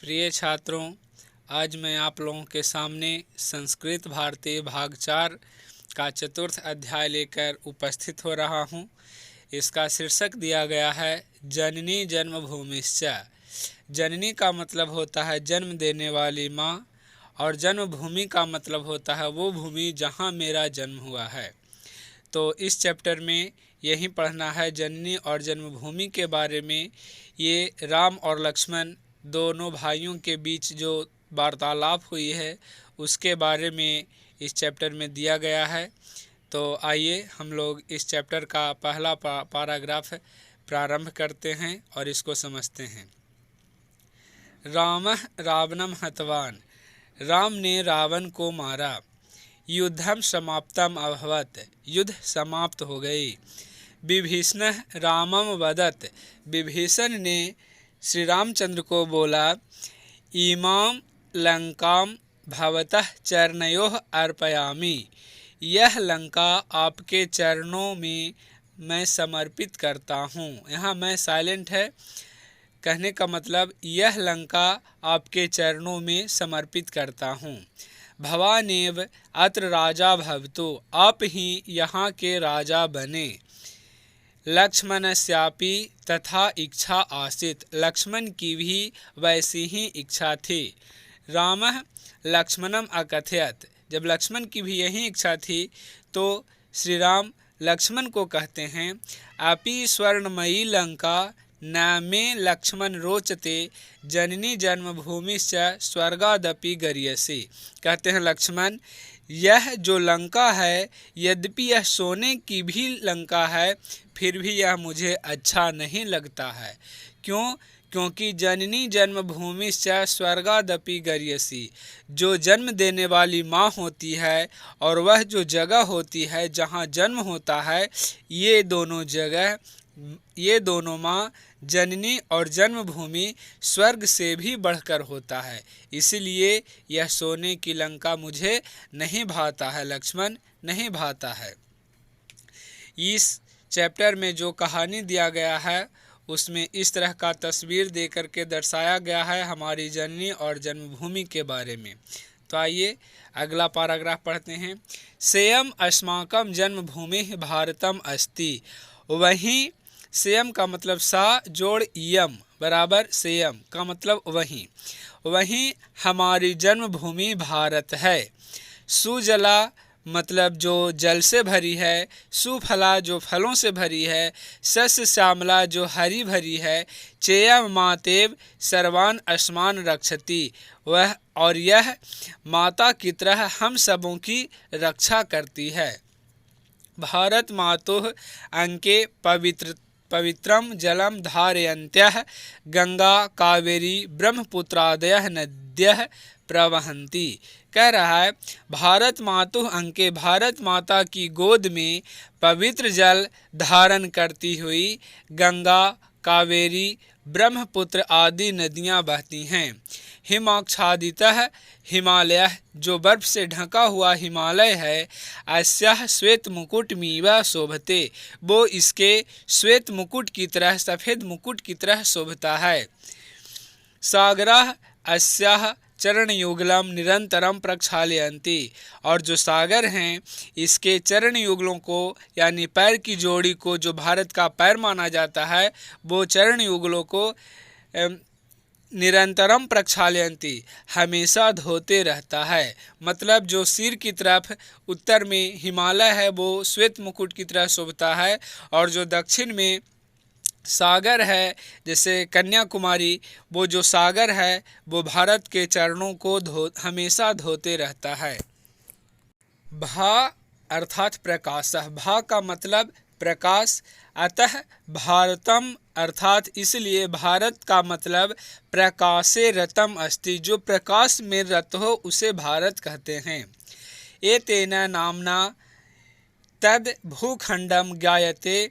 प्रिय छात्रों, आज मैं आप लोगों के सामने संस्कृत भारती भाग 4 का चतुर्थ अध्याय लेकर उपस्थित हो रहा हूँ। इसका शीर्षक दिया गया है जननी जन्मभूमिश्च। जननी का मतलब होता है जन्म देने वाली माँ, और जन्मभूमि का मतलब होता है वो भूमि जहाँ मेरा जन्म हुआ है। तो इस चैप्टर में यही पढ़ना है जननी और जन्मभूमि के बारे में। ये राम और लक्ष्मण दोनों भाइयों के बीच जो वार्तालाप हुई है उसके बारे में इस चैप्टर में दिया गया है। तो आइए हम लोग इस चैप्टर का पहला पैराग्राफ प्रारंभ करते हैं और इसको समझते हैं। रामः रावणं हतवान। राम ने रावण को मारा। युद्धम समाप्तम अभवत। युद्ध समाप्त हो गई। विभीषणः रामम वदत। विभीषण ने श्री रामचंद्र को बोला, इमाम लंकाम भवतः चरणयोः अर्पयामि। यह लंका आपके चरणों में मैं समर्पित करता हूँ। यहाँ मैं साइलेंट है, कहने का मतलब यह लंका आपके चरणों में समर्पित करता हूँ। भवानेव अत्र राजा भवतु। आप ही यहाँ के राजा बने। लक्ष्मणस्यापि तथा इच्छा आसीत्। लक्ष्मण की भी वैसी ही इच्छा थी। रामः लक्ष्मणम अकथयत्। जब लक्ष्मण की भी यही इच्छा थी तो श्री राम लक्ष्मण को कहते हैं, अपि स्वर्णमयी लंका न मे लक्ष्मण रोचते जननी जन्मभूमिश्च स्वर्गादपि गरीयसी। कहते हैं लक्ष्मण, यह जो लंका है यद्यपि यह सोने की भी लंका है फिर भी यह मुझे अच्छा नहीं लगता है। क्यों? क्योंकि जननी जन्मभूमिश्च स्वर्गादपि गरीयसी। जो जन्म देने वाली माँ होती है और वह जो जगह होती है जहाँ जन्म होता है, ये दोनों माँ जननी और जन्मभूमि स्वर्ग से भी बढ़कर होता है। इसीलिए यह सोने की लंका मुझे नहीं भाता है लक्ष्मण, नहीं भाता है। इस चैप्टर में जो कहानी दिया गया है उसमें इस तरह का तस्वीर दे करके दर्शाया गया है हमारी जननी और जन्मभूमि के बारे में। तो आइए अगला पैराग्राफ पढ़ते हैं। सेयम अस्माकम जन्मभूमि भारतम अस्ति। वहीं सेयम का मतलब सा जोड़ यम बराबर सेयम का मतलब वहीं हमारी जन्मभूमि भारत है। सुजला मतलब जो जल से भरी है, सुफला जो फलों से भरी है, सस्य श्यामला जो हरी भरी है, चेयम मातेव सर्वान अस्मान रक्षति। वह और यह माता की तरह हम सबों की रक्षा करती है। भारत मातुः अंके पवित्रम जलम धारयन्त्यः गंगा कावेरी ब्रह्मपुत्रादयः नद्यः प्रवहन्ति। कह रहा है भारत मातुः अंके, भारत माता की गोद में पवित्र जल धारण करती हुई गंगा कावेरी ब्रह्मपुत्र आदि नदियाँ बहती हैं। हिमाच्छादितः हिमालयः, जो बर्फ से ढका हुआ हिमालय है, अस्याः श्वेत मुकुटमिव शोभते, वो इसके श्वेत मुकुट की तरह, सफ़ेद मुकुट की तरह शोभता है। सागरः अस्याः चरणयुगलम निरंतरम प्रक्षालयन्ति, और जो सागर हैं इसके चरण युगलों को यानी पैर की जोड़ी को, जो भारत का पैर माना जाता है, वो चरण युगलों को निरंतरम प्रक्षालयन्ति हमेशा धोते रहता है। मतलब जो सिर की तरफ उत्तर में हिमालय है वो श्वेत मुकुट की तरह शोभता है, और जो दक्षिण में सागर है जैसे कन्याकुमारी, वो जो सागर है वो भारत के चरणों को हमेशा धोते रहता है। भा अर्थात प्रकाशः। भा का मतलब प्रकाश। अतः भारतम अर्थात इसलिए भारत का मतलब प्रकाशे रतम अस्ति, जो प्रकाश में रत हो उसे भारत कहते हैं। एतेन नामना तद भूखंडम ज्ञायते,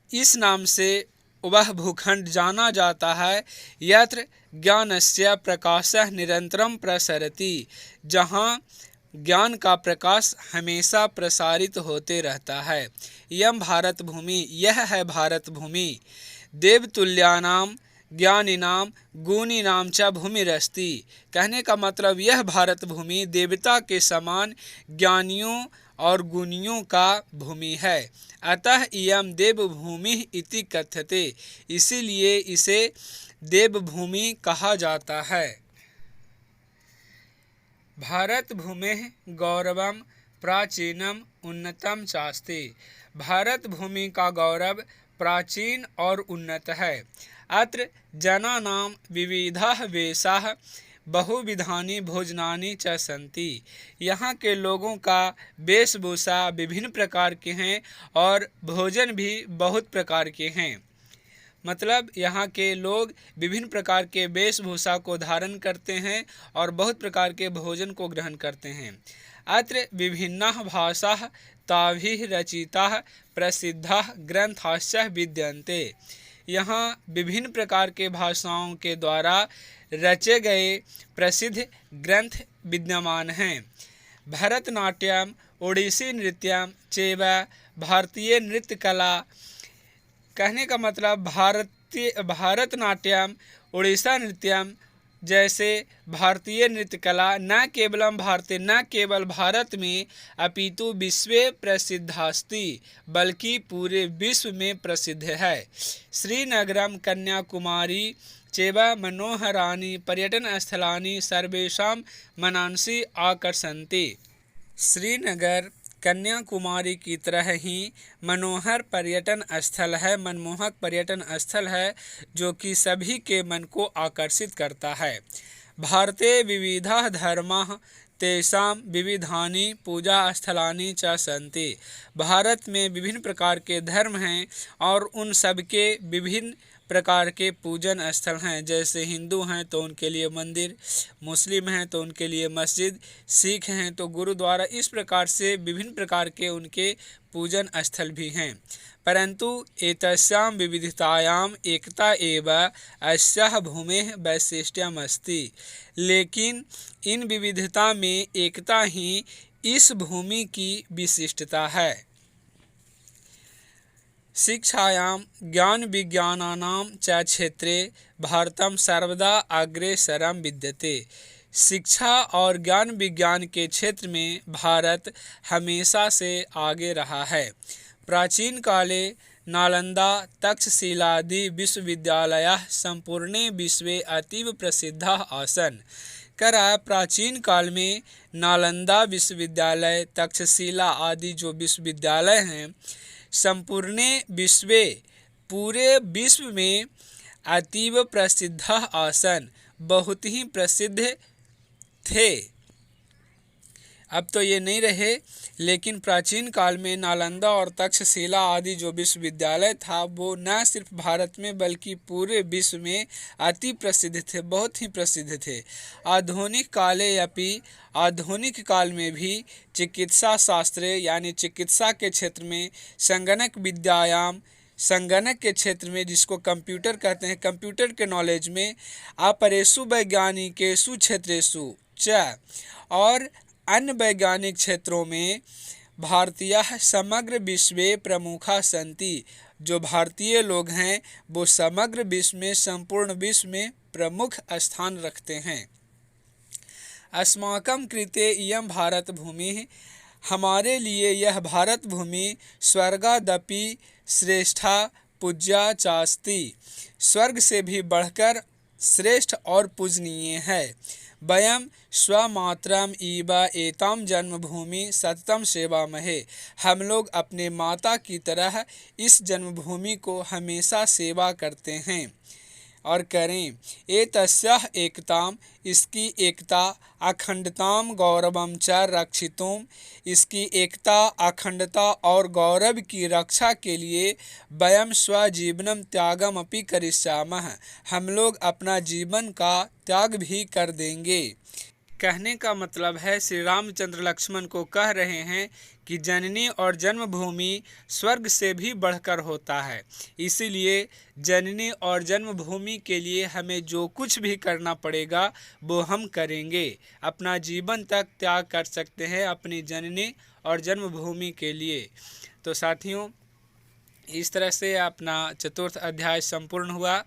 इस नाम से वह भूखंड जाना जाता है। यत्र ज्ञानस्य प्रकाशः निरंतरम प्रसरति, जहाँ ज्ञान का प्रकाश हमेशा प्रसारित होते रहता है। यम भारत भूमि, यह है भारत भूमि। देवतुल्यानाम ज्ञानिनां गुणिनां च भूमिरस्ति। कहने का मतलब यह भारत भूमि देवता के समान ज्ञानियों और गुणियों का भूमि है। अतः इयं देवभूमि इति कथ्यते, इसीलिए इसे देवभूमि कहा जाता है। भारत भूमेः गौरवं प्राचीनम उन्नतम चास्ति। भारत भूमि का गौरव प्राचीन और उन्नत है। अत्र जनानां विविधाः वेशाः बहुविधानि भोजनानि च सन्ति। यहाँ के लोगों का वेशभूषा विभिन्न प्रकार के हैं और भोजन भी बहुत प्रकार के हैं। मतलब यहाँ के लोग विभिन्न प्रकार के वेशभूषा को धारण करते हैं और बहुत प्रकार के भोजन को ग्रहण करते हैं। अत्र विभिन्नाः भाषाः ताभिः रचिताः प्रसिद्धाः ग्रंथाश्च विद्यन्ते। यहाँ विभिन्न प्रकार के भाषाओं के द्वारा रचे गए प्रसिद्ध ग्रंथ विद्यमान हैं। भरतनाट्यम, ओडिसी नृत्यम चैव भारतीय नृत्य कला। कहने का मतलब भारतनाट्यम, उड़ीसा नृत्यम जैसे भारतीय नृत्य कला न केवल भारत में अपितु विश्वे प्रसिद्धास्ति, बल्कि पूरे विश्व में प्रसिद्ध है। श्रीनगरम कन्याकुमारी चैव मनोहराणि पर्यटन स्थलानि सर्वेषां मनांसि आकर्षन्ति। श्रीनगर कन्याकुमारी की तरह ही मनोहर पर्यटन स्थल है, मनमोहक पर्यटन स्थल है जो कि सभी के मन को आकर्षित करता है। भारते विविधाः धर्माः तेषां विविधानि पूजा स्थलानि च सन्ति। भारत में विभिन्न प्रकार के धर्म हैं और उन सब के विभिन्न प्रकार के पूजन स्थल हैं। जैसे हिंदू हैं तो उनके लिए मंदिर, मुस्लिम हैं तो उनके लिए मस्जिद, सिख हैं तो गुरुद्वारा, इस प्रकार से विभिन्न प्रकार के उनके पूजन स्थल भी हैं। परंतु एतस्यां विविधतायां एकता एव अस्याः भूमेः वैशिष्ट्यम् अस्ति। लेकिन इन विविधता में एकता ही इस भूमि की विशिष्टता है। शिक्षायां ज्ञान विज्ञानानां च क्षेत्रे भारतं सर्वदा अग्रेसरं विद्यते। शिक्षा और ज्ञान विज्ञान के क्षेत्र में भारत हमेशा से आगे रहा है। प्राचीन काले नालंदा तक्षशिलादि विश्वविद्यालयाः संपूर्णे विश्वे अतीव प्रसिद्धाः आसन्। प्राचीन काल में नालंदा विश्वविद्यालय, तक्षशिला आदि जो विश्वविद्यालय हैं संपूर्णे विश्वे पूरे विश्व में अतीव प्रसिद्धाः आसन्, बहुत ही प्रसिद्ध थे। अब तो ये नहीं रहे, लेकिन प्राचीन काल में नालंदा और तक्षशिला आदि जो विश्वविद्यालय था वो न सिर्फ भारत में बल्कि पूरे विश्व में अति प्रसिद्ध थे, बहुत ही प्रसिद्ध थे। आधुनिक काल में भी चिकित्सा शास्त्रे यानी चिकित्सा के क्षेत्र में संगणक विद्यायाम, संगणक के क्षेत्र में जिसको कंप्यूटर कहते हैं, कंप्यूटर के नॉलेज में अपरेषु वैज्ञानिकेषु क्षेत्रेषु च और अन्य वैज्ञानिक क्षेत्रों में भारतीयाः समग्र विश्वे प्रमुखा सन्ति। जो भारतीय लोग हैं वो समग्र विश्व में, संपूर्ण विश्व में प्रमुख स्थान रखते हैं। अस्माकं कृते इयं भारत भूमिः, हमारे लिए यह भारत भूमि स्वर्गादपि श्रेष्ठा पूज्या चास्ति, स्वर्ग से भी बढ़कर श्रेष्ठ और पूजनीय है। वयं स्वमात्रम इव एतां जन्मभूमि सततं सेवामहे, हम लोग अपने माता की तरह इस जन्मभूमि को हमेशा सेवा करते हैं और करें। एतस्याः एकतां, इसकी एकता, अखंडतां गौरवं च रक्षितुं, इसकी एकता, अखंडता और गौरव की रक्षा के लिए वयं स्वजीवनं त्यागमपि करिष्यामः, हम लोग अपना जीवन का त्याग भी कर देंगे। कहने का मतलब है श्री रामचंद्र लक्ष्मण को कह रहे हैं कि जननी और जन्मभूमि स्वर्ग से भी बढ़कर होता है, इसीलिए जननी और जन्मभूमि के लिए हमें जो कुछ भी करना पड़ेगा वो हम करेंगे। अपना जीवन तक त्याग कर सकते हैं अपनी जननी और जन्मभूमि के लिए। तो साथियों, इस तरह से अपना चतुर्थ अध्याय संपूर्ण हुआ।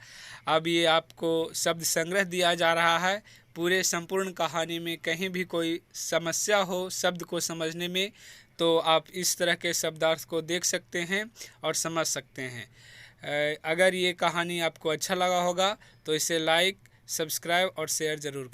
अब ये आपको शब्द संग्रह दिया जा रहा है। पूरे संपूर्ण कहानी में कहीं भी कोई समस्या हो शब्द को समझने में, तो आप इस तरह के शब्दार्थ को देख सकते हैं और समझ सकते हैं। अगर ये कहानी आपको अच्छा लगा होगा तो इसे लाइक, सब्सक्राइब और शेयर ज़रूर करें।